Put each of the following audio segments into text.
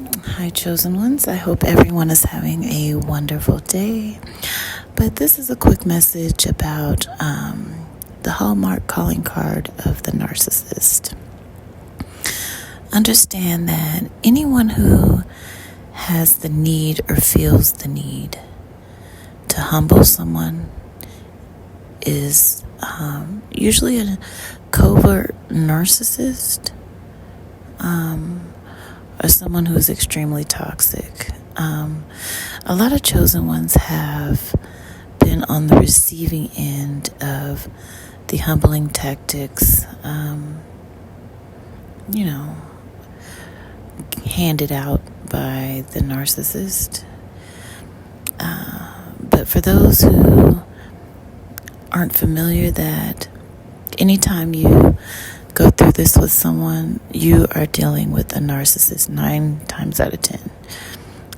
Hi, chosen ones. I hope everyone is having a wonderful day. But this is a quick message about the Hallmark calling card of the narcissist. Understand that anyone who has the need or feels the need to humble someone is usually a covert narcissist. Or someone who is extremely toxic. A lot of chosen ones have been on the receiving end of the humbling tactics, handed out by the narcissist. But for those who aren't familiar, that anytime you go through this with someone, you are dealing with a narcissist 9 times out of 10.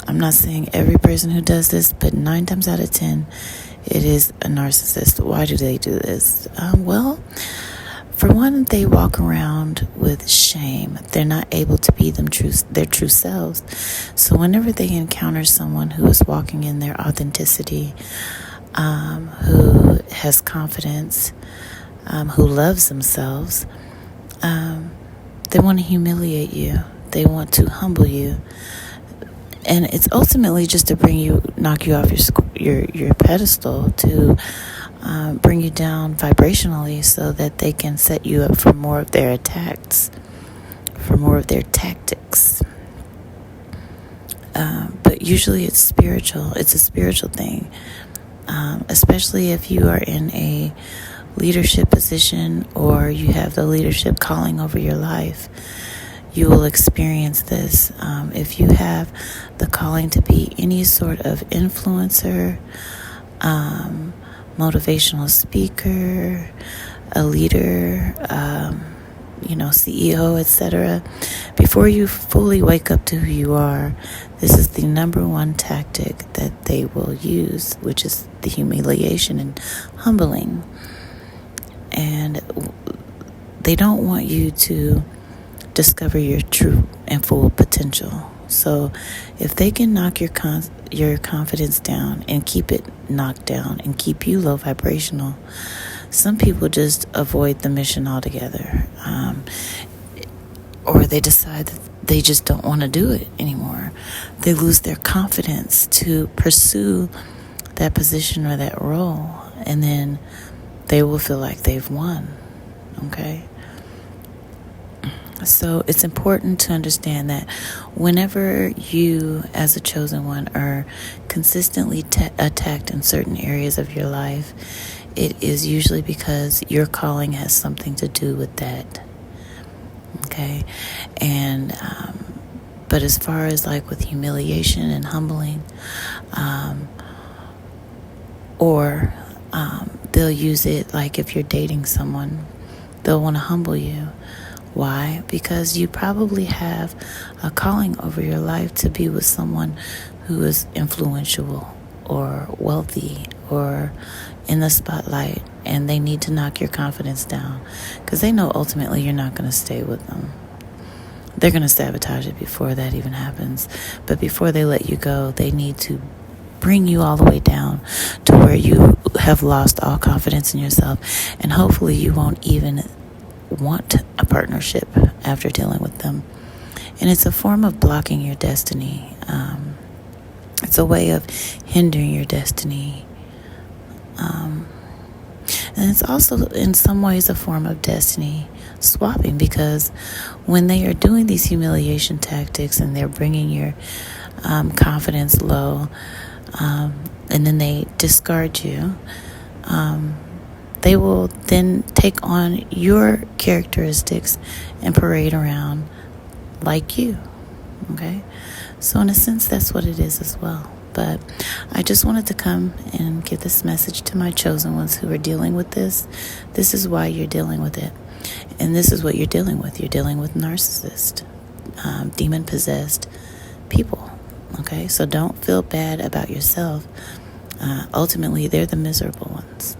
I'm not saying every person who does this, but 9 times out of 10, it is a narcissist. Why do they do this? Well, for one, they walk around with shame. They're not able to be their true selves. So whenever they encounter someone who is walking in their authenticity, who has confidence, who loves themselves, they want to humiliate you. They want to humble you, and it's ultimately just to knock you off your pedestal, to bring you down vibrationally, so that they can set you up for more of their attacks, for more of their tactics. But usually it's spiritual. It's a spiritual thing, especially if you are in a leadership position or you have the leadership calling over your life. You will experience this. If you have the calling to be any sort of influencer, motivational speaker, a leader, CEO, etc., before you fully wake up to who you are, this is the number one tactic that they will use, which is the humiliation and humbling. And they don't want you to discover your true and full potential. So if they can knock your confidence down and keep it knocked down and keep you low vibrational, some people just avoid the mission altogether. Or they decide that they just don't want to do it anymore. They lose their confidence to pursue that position or that role. And then they will feel like they've won, okay? So it's important to understand that whenever you, as a chosen one, are consistently attacked in certain areas of your life, it is usually because your calling has something to do with that, okay? And but as far as like with humiliation and humbling, they'll use it like if you're dating someone, they'll want to humble you. Why? Because you probably have a calling over your life to be with someone who is influential or wealthy or in the spotlight, and they need to knock your confidence down because they know ultimately you're not going to stay with them. They're going to sabotage it before that even happens. But before they let you go, they need to bring you all the way down to where you have lost all confidence in yourself, and hopefully you won't even want a partnership after dealing with them. And it's a form of blocking your destiny. It's a way of hindering your destiny. And it's also in some ways a form of destiny swapping, because when they are doing these humiliation tactics and they're bringing your confidence low, and then they discard you, they will then take on your characteristics and parade around like you, okay? So in a sense, that's what it is as well. But I just wanted to come and give this message to my chosen ones who are dealing with this. This is why you're dealing with it. And this is what you're dealing with. You're dealing with narcissist, demon-possessed people, okay? So don't feel bad about yourself. Ultimately, they're the miserable ones.